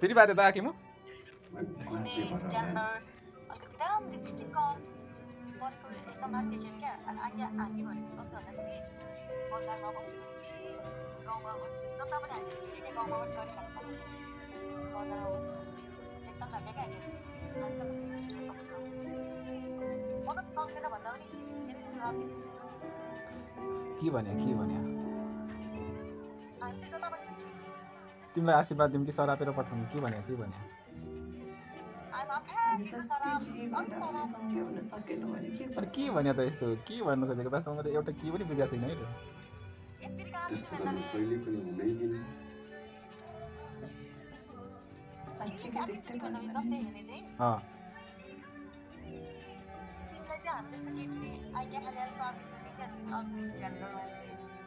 फेरि बाध्य त आँखी म बजारमा बसेको थिएँ गाउँमा बसेको जता पनि हामी त्यतिकै गाउँमा पनि गरिरहेको छौँ बजारमा बसेको एकदम झट्टै क्या मान्छेको फेरि सक्छौँ मतलब चल्केर भन्दा पनि धेरै सुहाव दिन्छु के भन्या हामी चाहिँ जता पनि ठिक तिमीलाई आशीर्वाद दिउँ कि सरापेर पठाउनु के भन्या आज अनि के भन्या त यस्तो के भन्नु खोजेको वास्तवमा त एउटा के पनि बुझाएको छैन है त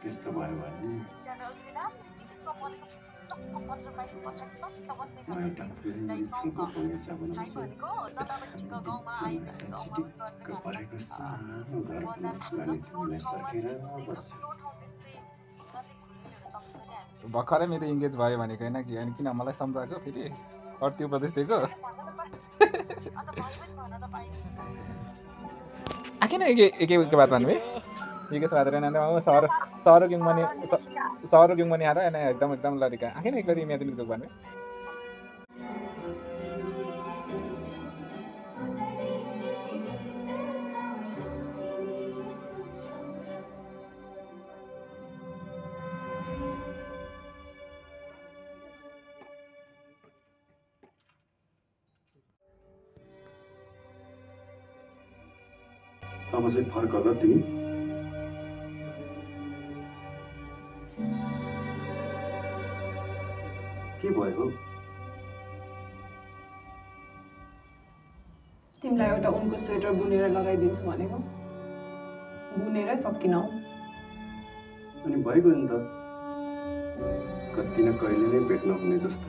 त्यस्तो भयो भने भर्खरै मेरो इङ्गेज भयो भनेको होइन कि अनि किन मलाई सम्झाएको फेरि अर्ती उपदेश दिएको आखिर एक बात भन्नु ये बात रहना सौर क्यों मनी आ रहा है ना एकदम लड़का आखिर एक लड़ी इमेजिन तो बने अब चाहिँ फर्क ल तिमी के भयो तिमीलाई एउटा उनको स्वेटर बुनेर लगाइदिन्छु भनेको बुनेरै सकिनौ अनि भइगयो नि त कति न कहिले नै भेट्न हुने जस्तो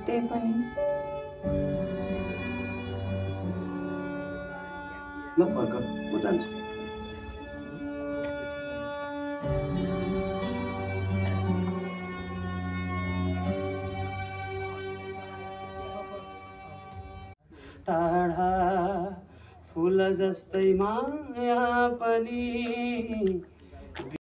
त्यही पनि ल फर्क म जान्छु टाढा फूल जस्तै माया पनि